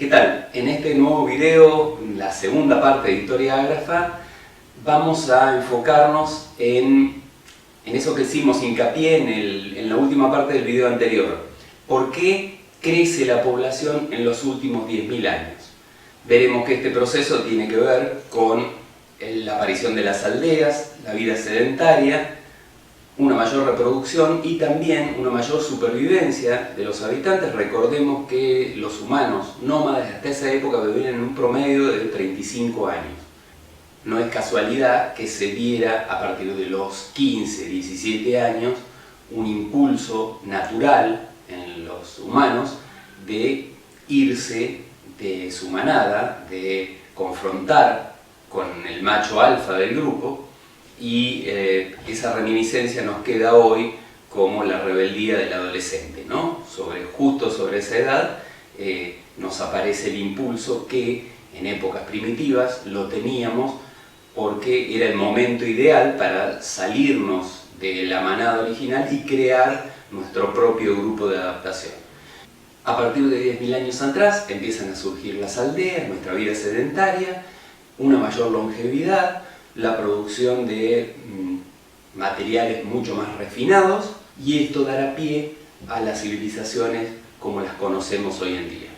¿Qué tal? En este nuevo video, la segunda parte de Historia Ágrafa, vamos a enfocarnos en eso que hicimos hincapié en la última parte del video anterior. ¿Por qué crece la población en los últimos 10.000 años? Veremos que este proceso tiene que ver con la aparición de las aldeas, la vida sedentaria, una mayor reproducción y también una mayor supervivencia de los habitantes. Recordemos que los humanos nómades hasta esa época vivían en un promedio de 35 años. No es casualidad que se viera a partir de los 15, 17 años un impulso natural en los humanos de irse de su manada, de confrontar con el macho alfa del grupo, y esa reminiscencia nos queda hoy como la rebeldía del adolescente, ¿no? Justo sobre esa edad nos aparece el impulso que en épocas primitivas lo teníamos porque era el momento ideal para salirnos de la manada original y crear nuestro propio grupo de adaptación. A partir de 10.000 años atrás empiezan a surgir las aldeas, nuestra vida sedentaria, una mayor longevidad, la producción de materiales mucho más refinados, y esto dará pie a las civilizaciones como las conocemos hoy en día.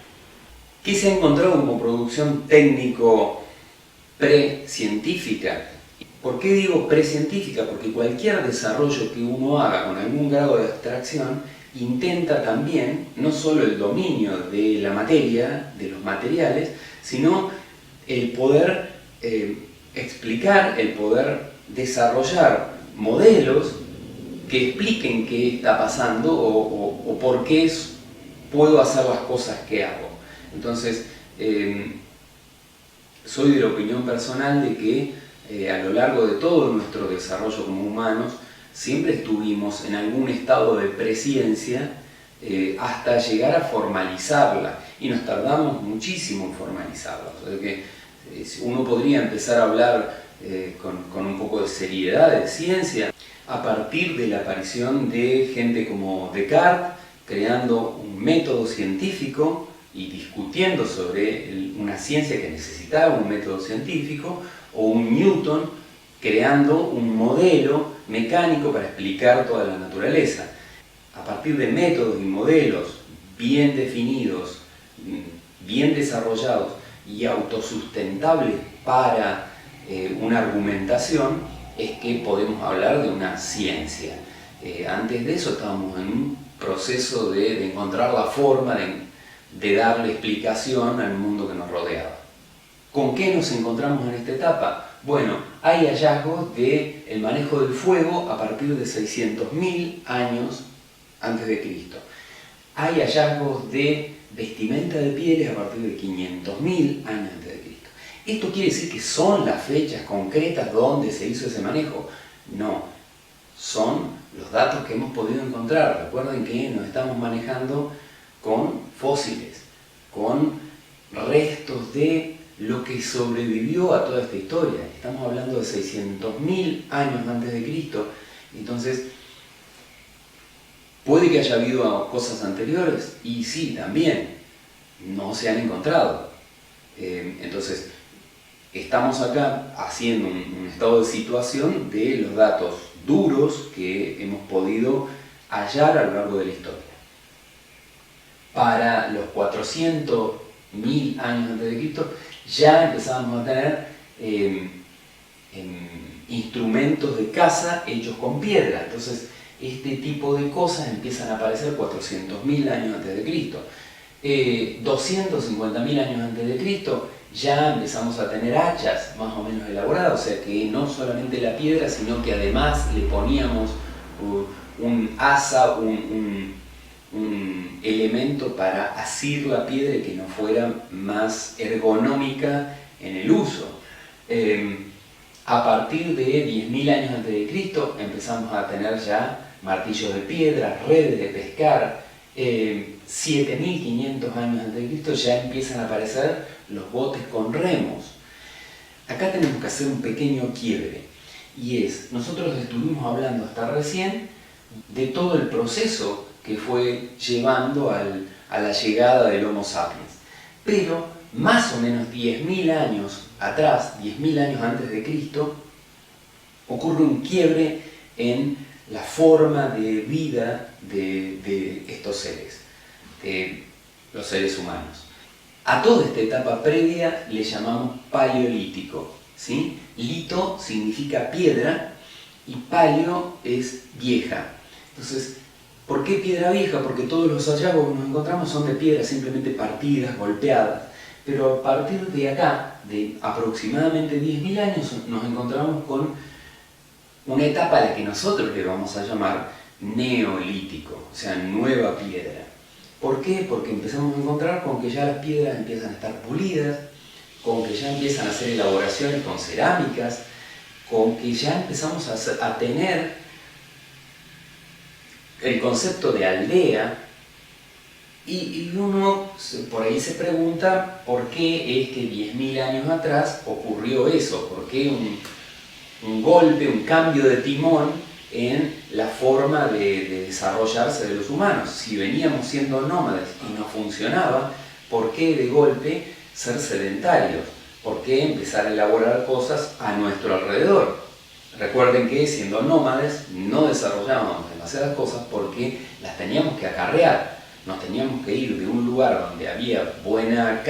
¿Qué se ha encontrado como producción técnico precientífica? ¿Por qué digo precientífica? Porque cualquier desarrollo que uno haga con algún grado de abstracción intenta también no solo el dominio de la materia, de los materiales, sino el poder explicar, el poder desarrollar modelos que expliquen qué está pasando o por qué puedo hacer las cosas que hago. Entonces, soy de la opinión personal de que a lo largo de todo nuestro desarrollo como humanos siempre estuvimos en algún estado de presciencia hasta llegar a formalizarla, y nos tardamos muchísimo en formalizarla. O sea que uno podría empezar a hablar con un poco de seriedad de ciencia a partir de la aparición de gente como Descartes, creando un método científico y discutiendo sobre una ciencia que necesitaba un método científico, o un Newton creando un modelo mecánico para explicar toda la naturaleza. A partir de métodos y modelos bien definidos, bien desarrollados y autosustentables para una argumentación, es que podemos hablar de una ciencia. Antes de eso estábamos en un proceso de encontrar la forma de darle explicación al mundo que nos rodeaba. ¿Con qué nos encontramos en esta etapa? Bueno, hay hallazgos del manejo del fuego a partir de 600.000 años antes de Cristo. Hay hallazgos de vestimenta de pieles a partir de 500.000 años antes de Cristo. ¿Esto quiere decir que son las fechas concretas donde se hizo ese manejo? No, son los datos que hemos podido encontrar. Recuerden que nos estamos manejando con fósiles, con restos de lo que sobrevivió a toda esta historia. Estamos hablando de 600.000 años antes de Cristo. Entonces, ¿puede que haya habido cosas anteriores? Y sí, también. No se han encontrado. Entonces, estamos acá haciendo un estado de situación de los datos duros que hemos podido hallar a lo largo de la historia. Para los 400.000 años antes de Cristo ya empezábamos a tener instrumentos de caza hechos con piedra. Entonces, este tipo de cosas empiezan a aparecer 400.000 años antes de Cristo. 250.000 años antes de Cristo ya empezamos a tener hachas más o menos elaboradas, o sea que no solamente la piedra, sino que además le poníamos un asa, un elemento para asir la piedra y que no fuera más ergonómica en el uso. A partir de 10.000 años antes de Cristo empezamos a tener ya martillos de piedra, redes de pescar. 7.500 años antes de Cristo ya empiezan a aparecer los botes con remos. Acá tenemos que hacer un pequeño quiebre, y nosotros estuvimos hablando hasta recién de todo el proceso que fue llevando a la llegada del Homo sapiens. Pero más o menos 10.000 años atrás, 10.000 años antes de Cristo, ocurre un quiebre en la forma de vida de estos seres, de los seres humanos. A toda esta etapa previa le llamamos paleolítico, ¿sí? Lito significa piedra y paleo es vieja. Entonces, ¿por qué piedra vieja? Porque todos los hallazgos que nos encontramos son de piedras simplemente partidas, golpeadas. Pero a partir de acá, de aproximadamente 10.000 años, nos encontramos con una etapa a la que nosotros le vamos a llamar neolítico, o sea, nueva piedra. ¿Por qué? Porque empezamos a encontrar con que ya las piedras empiezan a estar pulidas, con que ya empiezan a hacer elaboraciones con cerámicas, con que ya empezamos a tener el concepto de aldea, y uno por ahí se pregunta por qué es que 10.000 años atrás ocurrió eso, por qué un golpe, un cambio de timón en la forma de desarrollarse de los humanos. Si veníamos siendo nómades y no funcionaba, ¿por qué de golpe ser sedentarios? ¿Por qué empezar a elaborar cosas a nuestro alrededor? Recuerden que siendo nómades no desarrollábamos demasiadas cosas porque las teníamos que acarrear. Nos teníamos que ir de un lugar donde había buena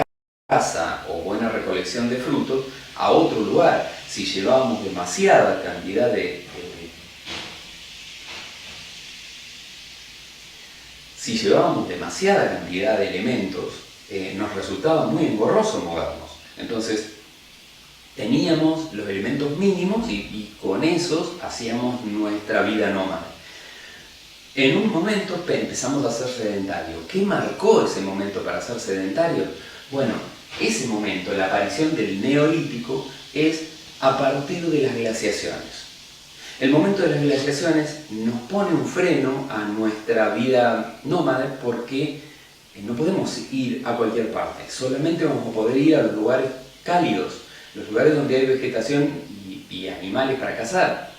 caza o buena recolección de frutos a otro lugar. Si llevábamos demasiada cantidad de elementos, nos resultaba muy engorroso movernos. Entonces, teníamos los elementos mínimos y con esos hacíamos nuestra vida nómada. En un momento empezamos a ser sedentarios. ¿Qué marcó ese momento para ser sedentarios? Bueno, ese momento, la aparición del neolítico, es a partir de las glaciaciones. El momento de las glaciaciones nos pone un freno a nuestra vida nómada porque no podemos ir a cualquier parte. Solamente vamos a poder ir a los lugares cálidos, los lugares donde hay vegetación y animales para cazar,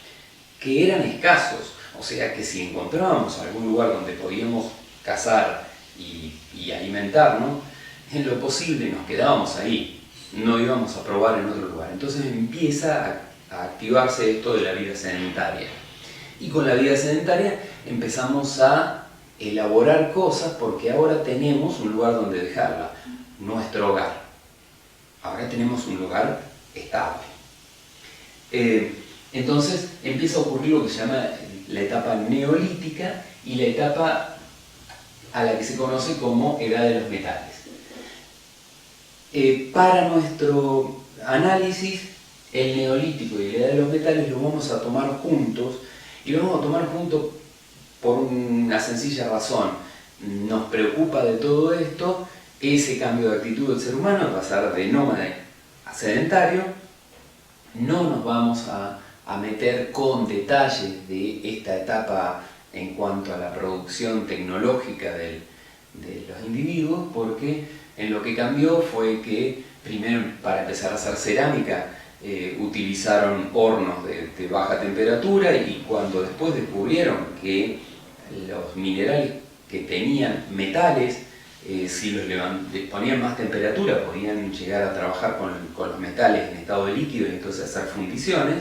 que eran escasos. O sea que si encontrábamos algún lugar donde podíamos cazar y alimentarnos, en lo posible nos quedábamos ahí, no íbamos a probar en otro lugar. Entonces empieza a activarse esto de la vida sedentaria. Y con la vida sedentaria empezamos a elaborar cosas porque ahora tenemos un lugar donde dejarla, nuestro hogar. Ahora tenemos un lugar estable. Entonces empieza a ocurrir lo que se llama la etapa neolítica y la etapa a la que se conoce como edad de los metales. Para nuestro análisis, el neolítico y la edad de los metales lo vamos a tomar juntos, y lo vamos a tomar juntos por una sencilla razón. Nos preocupa de todo esto ese cambio de actitud del ser humano, de pasar de nómade a sedentario. No nos vamos a meter con detalles de esta etapa en cuanto a la producción tecnológica de los individuos, porque en lo que cambió fue que primero, para empezar a hacer cerámica, utilizaron hornos de baja temperatura, y cuando después descubrieron que los minerales que tenían metales, si les ponían más temperatura podían llegar a trabajar con los metales en estado de líquido y entonces hacer fundiciones.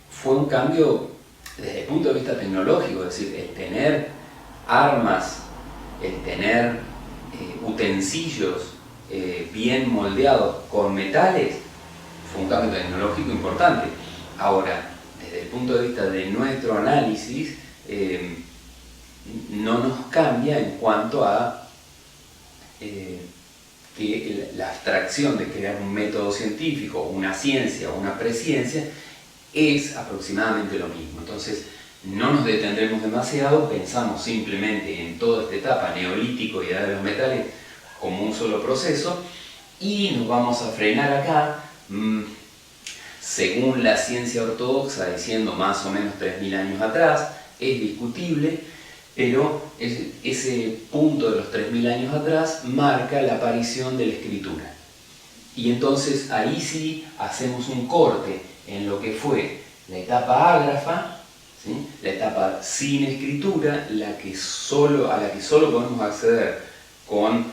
Fue un cambio desde el punto de vista tecnológico, es decir, el tener armas, el tener utensilios bien moldeados con metales, fue un cambio tecnológico importante. Ahora, desde el punto de vista de nuestro análisis, no nos cambia en cuanto a que la abstracción de crear un método científico, una ciencia o una presciencia es aproximadamente lo mismo. Entonces no nos detendremos demasiado, pensamos simplemente en toda esta etapa, neolítico y edad de los metales, como un solo proceso, y nos vamos a frenar acá, según la ciencia ortodoxa, diciendo más o menos 3.000 años atrás. Es discutible, pero ese punto de los 3.000 años atrás marca la aparición de la escritura. Y entonces ahí sí hacemos un corte en lo que fue la etapa ágrafa, ¿sí? La etapa sin escritura, a la que solo podemos acceder con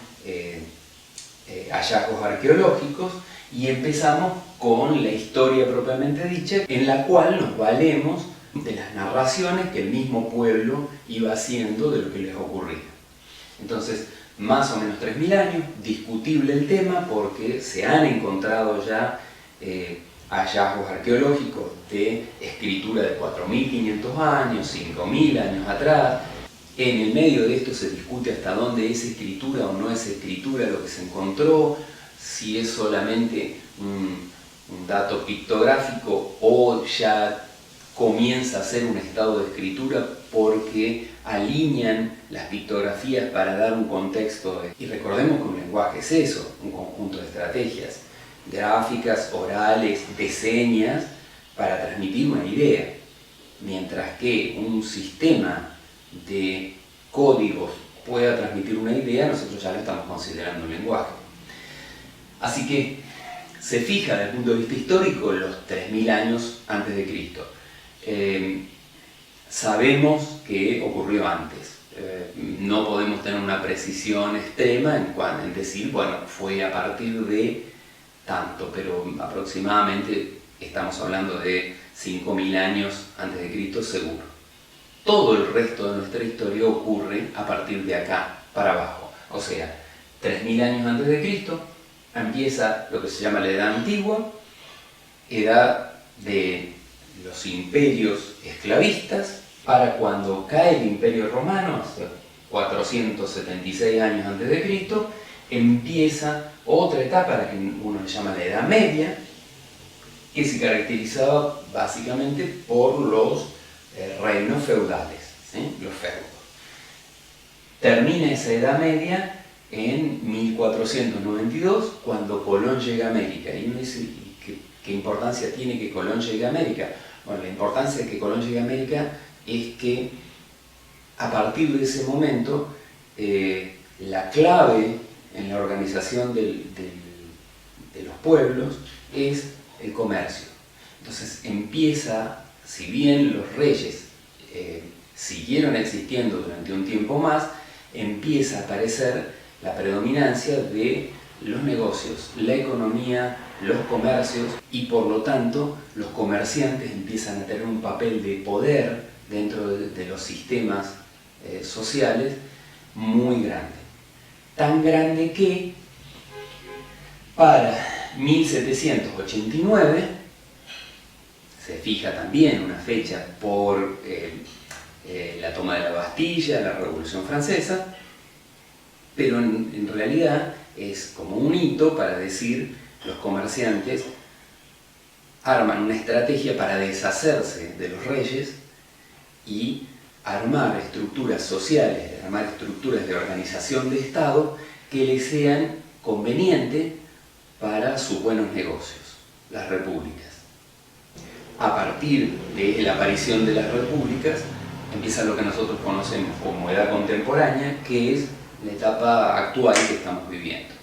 hallazgos arqueológicos y empezamos con la historia propiamente dicha, en la cual nos valemos de las narraciones que el mismo pueblo iba haciendo de lo que les ocurría. Entonces, más o menos 3.000 años, discutible el tema porque se han encontrado ya hallazgos arqueológicos de escritura de 4.500 años, 5.000 años atrás. En el medio de esto se discute hasta dónde es escritura o no es escritura lo que se encontró, si es solamente un dato pictográfico o ya comienza a ser un estado de escritura porque alinean las pictografías para dar un contexto. Y recordemos que un lenguaje es eso, un conjunto de estrategias gráficas, orales, de señas para transmitir una idea, mientras que un sistema de códigos pueda transmitir una idea, nosotros ya lo estamos considerando un lenguaje. Así que se fija desde el punto de vista histórico los 3.000 años antes de Cristo. Sabemos que ocurrió antes. No podemos tener una precisión extrema en decir, bueno, fue a partir de tanto, pero aproximadamente estamos hablando de 5.000 años antes de Cristo seguro. Todo el resto de nuestra historia ocurre a partir de acá para abajo. O sea, 3.000 años antes de Cristo empieza lo que se llama la Edad Antigua, edad de los imperios esclavistas, para cuando cae el Imperio Romano, hace 476 años antes de Cristo, empieza otra etapa, la que uno le llama la Edad Media, que se caracterizaba básicamente por los reinos feudales, ¿sí? Los feudos. Termina esa Edad Media en 1492, cuando Colón llega a América. Y uno dice, ¿qué importancia tiene que Colón llegue a América? Bueno, la importancia de que Colón llegue a América es que a partir de ese momento la clave en la organización de los pueblos es el comercio. Entonces empieza, si bien los reyes siguieron existiendo durante un tiempo más, empieza a aparecer la predominancia de los negocios, la economía, los comercios, y por lo tanto los comerciantes empiezan a tener un papel de poder dentro de los sistemas sociales muy grande. Tan grande que para 1789, se fija también una fecha por la toma de la Bastilla, la Revolución Francesa, pero en realidad es como un hito para decir los comerciantes arman una estrategia para deshacerse de los reyes y armar estructuras sociales, armar estructuras de organización de Estado que les sean convenientes para sus buenos negocios, las repúblicas. A partir de la aparición de las repúblicas empieza lo que nosotros conocemos como edad contemporánea, que es la etapa actual que estamos viviendo.